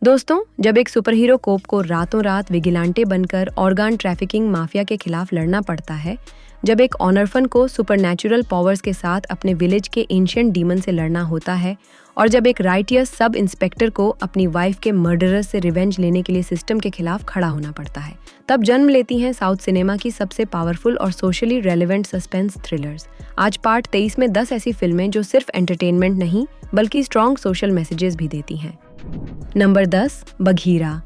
दोस्तों, जब एक सुपर हीरो कोप को रातों रात विजिलेंटे बनकर ऑर्गन ट्रैफिकिंग माफिया के खिलाफ लड़ना पड़ता है, जब एक ऑनरफन को सुपरनैचुरल पावर्स के साथ अपने विलेज के एंशिएंट डीमन से लड़ना होता है, और जब एक राइटियस सब इंस्पेक्टर को अपनी वाइफ के मर्डरर से रिवेंज लेने के लिए सिस्टम के खिलाफ खड़ा होना पड़ता है, तब जन्म लेती हैं साउथ सिनेमा की सबसे पावरफुल और सोशली रेलेवेंट सस्पेंस थ्रिलर्स। आज पार्ट 23 में 10 ऐसी फिल्में जो सिर्फ एंटरटेनमेंट नहीं बल्कि स्ट्रॉन्ग सोशल मैसेजेस भी देती हैं। नंबर 10, बघीरा।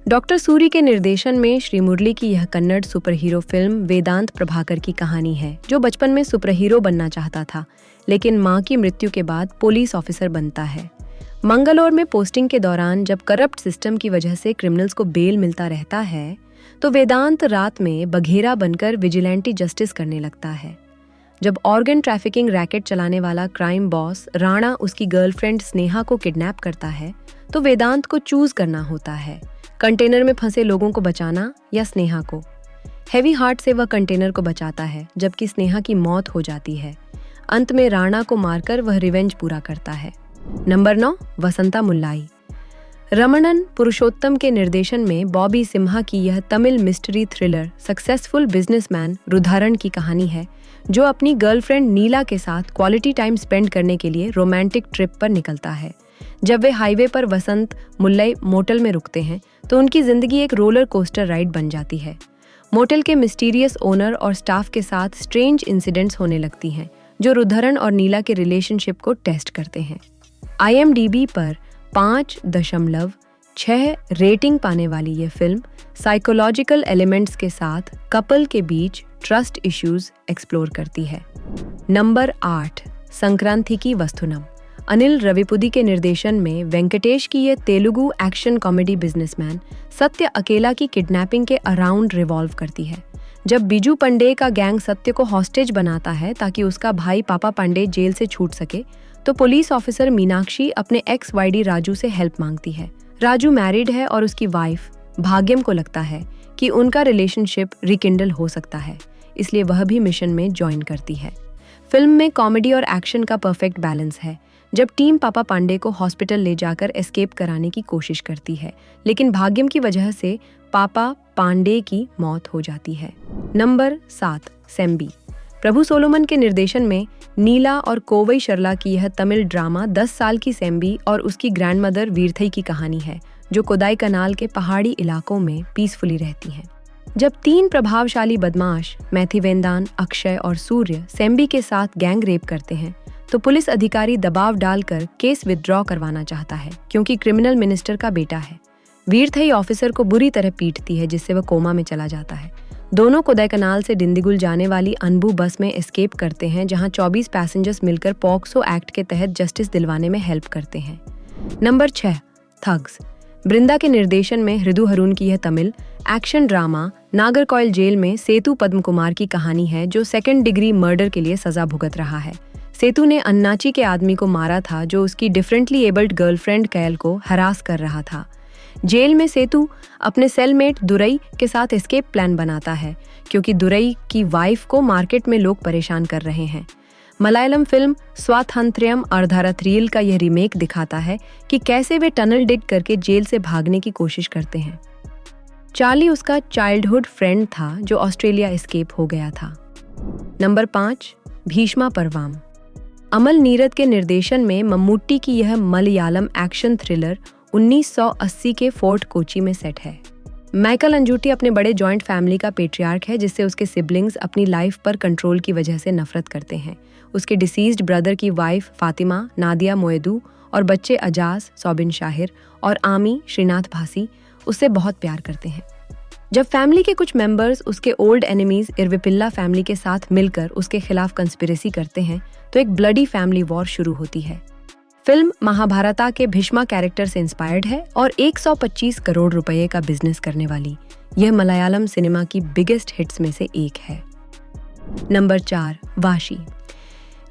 डॉक्टर सूरी के निर्देशन में श्री मुरली की यह कन्नड़ सुपर हीरो फिल्म वेदांत प्रभाकर की कहानी है, जो बचपन में सुपर हीरो बनना चाहता था, लेकिन मां की मृत्यु के बाद पुलिस ऑफिसर बनता है। मंगलौर में पोस्टिंग के दौरान जब करप्ट सिस्टम की वजह से क्रिमिनल्स को बेल मिलता रहता है, तो वेदांत रात में बघेरा बनकर विजिलेंटी जस्टिस करने लगता है। जब ऑर्गन ट्रैफिकिंग रैकेट चलाने वाला क्राइम बॉस राणा उसकी गर्लफ्रेंड स्नेहा को किडनैप करता है, तो वेदांत को चूज करना होता है, कंटेनर में फंसे लोगों को बचाना या स्नेहा को। हेवी हार्ट से वह कंटेनर को बचाता है, जबकि स्नेहा की मौत हो जाती है। अंत में राणा को मारकर वह रिवेंज पूरा करता है। नंबर 9, वसंता मुल्लाई। रमणन पुरुषोत्तम के निर्देशन में बॉबी सिम्हा की यह Tamil mystery thriller successful businessman Rudharan की कहानी है, जो अपनी गर्लफ्रेंड नीला के साथ क्वालिटी टाइम स्पेंड करने के लिए रोमांटिक ट्रिप पर निकलता है। जब वे हाईवे पर वसंत मुल्लाई मोटल में रुकते हैं, तो उनकी जिंदगी एक रोलर कोस्टर राइड बन जाती है। मोटल के मिस्टीरियस ओनर और स्टाफ के साथ स्ट्रेंज इंसिडेंट्स होने लगती हैं, जो रुधरन और नीला के रिलेशनशिप को टेस्ट करते हैं। IMDb पर 5.6 रेटिंग पाने वाली यह फिल्म साइकोलॉजिकल एलिमेंट्स के साथ कपल के बीच ट्रस्ट इश्यूज एक्सप्लोर करती है। नंबर 8, संक्रांति की वस्तुनम। अनिल रविपुदी के निर्देशन में वेंकटेश की यह तेलुगु एक्शन कॉमेडी बिजनेसमैन सत्य अकेला की किडनैपिंग के अराउंड रिवॉल्व करती है। जब बिजू पांडे का गैंग सत्य को हॉस्टेज बनाता है ताकि उसका भाई पापा पांडे जेल से छूट सके, तो पुलिस ऑफिसर मीनाक्षी अपने एक्स वाईडी राजू से हेल्प मांगती है। राजू मैरिड है और उसकी वाइफ भाग्यम को लगता है कि उनका रिलेशनशिप रिकिंडल हो सकता है, इसलिए वह भी मिशन में ज्वाइन करती है। फिल्म में कॉमेडी और एक्शन का परफेक्ट बैलेंस है। जब टीम पापा पांडे को हॉस्पिटल ले जाकर एस्केप कराने की कोशिश करती है, लेकिन भाग्यम की वजह से पापा पांडे की मौत हो जाती है। नंबर 7, सेम्बी। प्रभु सोलोमन के निर्देशन में नीला और कोवई शर्ला की यह तमिल ड्रामा 10 साल की सेम्बी और उसकी ग्रैंडमदर वीरथई की कहानी है, जो कोदाई कनाल के पहाड़ी इलाकों में पीसफुली रहती हैं। जब 3 प्रभावशाली बदमाश मैथिवेंदान, अक्षय और सूर्य सेम्बी के साथ गैंग रेप करते हैं, तो पुलिस अधिकारी दबाव डालकर केस विथड्रॉ करवाना चाहता है, क्योंकि क्रिमिनल मिनिस्टर का बेटा है। वीरथई ऑफिसर को बुरी तरह पीटती है, जिससे वह कोमा में चला जाता है। दोनों कोडाईकनाल से डिंडीगुल जाने वाली अनबू बस में एस्केप करते हैं, जहां 24 पैसेंजर्स मिलकर पॉक्सो एक्ट के तहत जस्टिस दिलवाने में हेल्प करते हैं। Number 6, thugs. बृंदा के निर्देशन में हृदु हरून की यह Tamil action drama Nagercoil jail में सेतु पद्म कुमार की कहानी है, जो 2nd डिग्री मर्डर के लिए सजा भुगत रहा है। सेतु ने अन्नाची के आदमी को मारा था, जो उसकी डिफरेंटली एबल्ड गर्लफ्रेंड कैल को हरास कर रहा था। जेल में सेतु अपने सेलमेट दुरई के साथ एस्केप प्लान बनाता है, क्योंकि दुरई की वाइफ को मार्केट में लोग परेशान कर रहे हैं। मलयालम फिल्म स्वातंत्र्यम अर्धारात्रियल का यह रीमेक दिखाता है कि कैसे वे टनल डिग करके जेल से भागने की कोशिश करते हैं। चार्ली उसका चाइल्डहुड फ्रेंड था, जो ऑस्ट्रेलिया एस्केप हो गया था। नंबर 5, भीष्मा परवाम। अमल नीरद के निर्देशन में मम्मूट्टी की यह मलयालम एक्शन थ्रिलर 1980 के फोर्ट कोची में सेट है। माइकल अंजुटी अपने बड़े जॉइंट फैमिली का पेट्रियार्क है, जिससे उसके सिबलिंग्स अपनी लाइफ पर कंट्रोल की वजह से नफरत करते हैं। उसके डिसीज्ड ब्रदर की वाइफ फातिमा, नादिया मोएदू और बच्चे अजाज, सौबिन शाहिर और आमी श्रीनाथ भासी उससे बहुत प्यार करते हैं। जब फैमिली के कुछ मेंबर्स उसके ओल्ड एनिमीज इरविपिल्ला फैमिली के साथ मिलकर उसके खिलाफ कंस्पिरेसी करते हैं, तो एक ब्लडी फैमिली वॉर शुरू होती है। फिल्म महाभारता के भीष्मा कैरेक्टर से इंस्पायर्ड है और 125 करोड़ रुपए का बिजनेस करने वाली यह मलयालम सिनेमा की बिगेस्ट हिट्स में से एक है। नंबर 4, वाशी।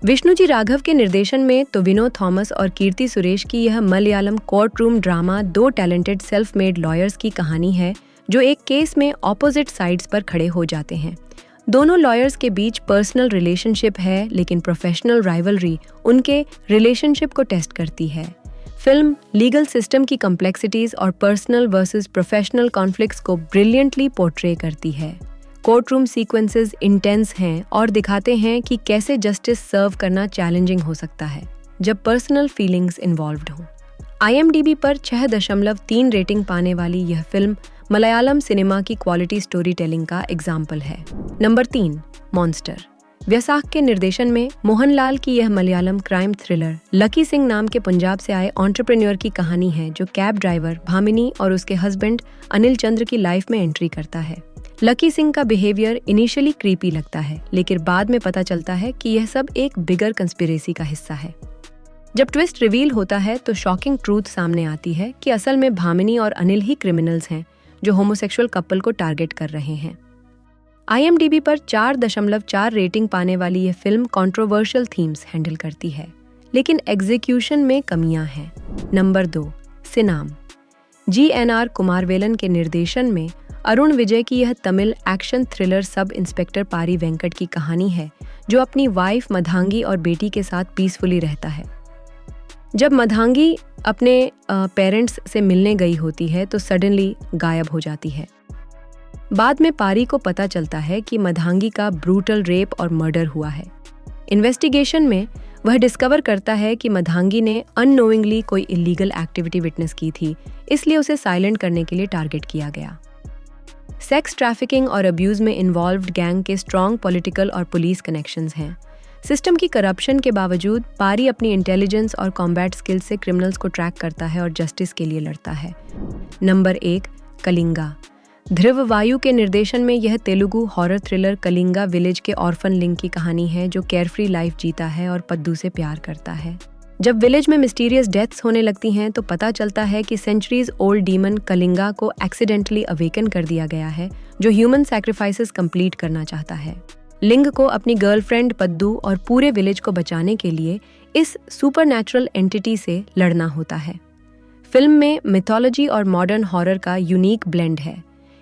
विष्णुजी राघव के निर्देशन में टोविनो थॉमस और कीर्ति सुरेश की यह Malayalam court room drama 2 talented self made lawyers की कहानी है, जो एक केस में ऑपोजिट साइड्स पर खड़े हो जाते हैं। दोनों लॉयर्स के बीच पर्सनल रिलेशनशिप है, लेकिन प्रोफेशनल राइवलरी उनके रिलेशनशिप को टेस्ट करती है। फिल्म लीगल सिस्टम की कॉम्प्लेक्सिटीज और पर्सनल वर्सेस प्रोफेशनल कॉन्फ्लिक्ट्स को ब्रिलियंटली पोर्ट्रे करती है। कोर्ट रूम सीक्वेंसेस इंटेंस हैं और दिखाते हैं कि कैसे जस्टिस सर्व करना चैलेंजिंग हो सकता है जब पर्सनल फीलिंग्स इन्वॉल्व्ड हों। IMDb पर 6.3 रेटिंग पाने वाली यह फिल्म मलयालम सिनेमा की क्वालिटी स्टोरी टेलिंग का एग्जाम्पल है। Number 3, monster. व्यासाख के निर्देशन में मोहनलाल की यह मलयालम क्राइम थ्रिलर लकी सिंह नाम के पंजाब से आए एंटरप्रेन्योर की कहानी है जो कैब ड्राइवर भामिनी और उसके हस्बैंड अनिल चंद्र की लाइफ में एंट्री करता है। लकी सिंह का बिहेवियर इनिशियली क्रीपी लगता है, लेकिन बाद में पता चलता है कि यह सब एक बिगर कंस्पिरेसी का हिस्सा है। जब ट्विस्ट रिवील होता है तो शॉकिंग ट्रूथ सामने आती है कि असल में भामिनी और अनिल ही क्रिमिनल्स हैं जो होमोसेक्सुअल कपल को टारगेट कर रहे हैं। IMDb पर 4.4 रेटिंग पाने वाली यह फिल्म कंट्रोवर्शियल थीम्स हैंडल करती है, लेकिन एग्जीक्यूशन में कमियां हैं। नंबर 2, सिनाम। GNR कुमारवेलन के निर्देशन में अरुण विजय की यह Tamil action thriller sub inspector पारी वेंकट की कहानी है जो अपनी वाइफ मधांगी और बेटी के साथ पीसफुली रहता है। जब मधांगी अपने पेरेंट्स से मिलने गई होती है तो सडनली गायब हो जाती है। बाद में पारी को पता चलता है कि मधांगी का ब्रूटल रेप और मर्डर हुआ है। इन्वेस्टिगेशन में वह डिस्कवर करता है कि मधांगी ने अननोइंगली कोई इलीगल एक्टिविटी विटनेस की थी, इसलिए उसे साइलेंट करने के लिए टारगेट किया गया। सेक्स ट्रैफिकिंग और अब्यूज में इन्वॉल्व्ड गैंग के स्ट्रॉन्ग पॉलिटिकल और पुलिस कनेक्शंस हैं। सिस्टम की करप्शन के बावजूद पारी अपनी इंटेलिजेंस और कॉम्बैट स्किल्स से क्रिमिनल्स को ट्रैक करता है और जस्टिस के लिए लड़ता है। नंबर 1, कलिंगा। ध्रुव वायु के निर्देशन में यह Telugu horror thriller Kalinga village के ऑर्फन लिंग की कहानी है जो केयरफ्री लाइफ जीता है और पद्दू से प्यार करता है। जब विलेज में मिस्टीरियस डेथ्स होने लगती हैं तो पता चलता है कि सेंचुरीज ओल्ड डीमन कलिंगा को एक्सीडेंटली अवेकन कर दिया गया है जो ह्यूमन सैक्रिफाइसेस कंप्लीट करना चाहता है। लिंग को अपनी गर्लफ्रेंड पद्दू और पूरे विलेज को बचाने के लिए इस सुपरनैचुरल एंटिटी से लड़ना होता है। फिल्म में मिथोलॉजी और मॉडर्न हॉरर का यूनिक ब्लेंड है।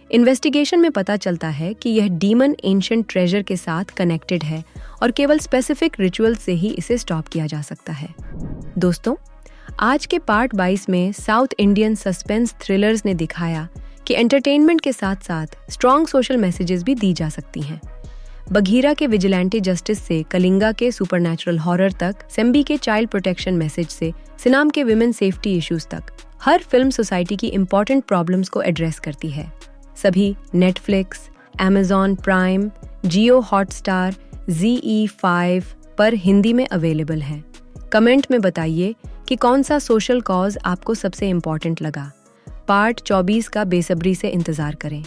इन्वेस्टिगेशन में पता चलता है कि यह डीमन एंशिएंट ट्रेजर के साथ कनेक्टेड है और केवल स्पेसिफिक रिचुअल से ही इसे स्टॉप किया जा सकता है। दोस्तों, आज के पार्ट 22 में साउथ इंडियन सस्पेंस थ्रिलर्स ने दिखाया कि एंटरटेनमेंट के साथ साथ स्ट्रॉन्ग सोशल मैसेजेस भी दी जा सकती हैं। बघीरा के विजिलेंटी जस्टिस से कलिंगा के सुपरनैचुरल हॉरर तक, सेम्बी के चाइल्ड प्रोटेक्शन मैसेज से सिनाम के विमेन सेफ्टी इश्यूज तक, हर फिल्म सोसाइटी की इंपॉर्टेंट प्रॉब्लम्स को एड्रेस करती है। सभी नेटफ्लिक्स, Amazon प्राइम, जियो हॉटस्टार, ZE5 पर हिंदी में अवेलेबल हैं। कमेंट में बताइए कि कौन सा सोशल कॉज आपको सबसे इम्पोर्टेंट लगा। पार्ट 24 का बेसब्री से इंतजार करें।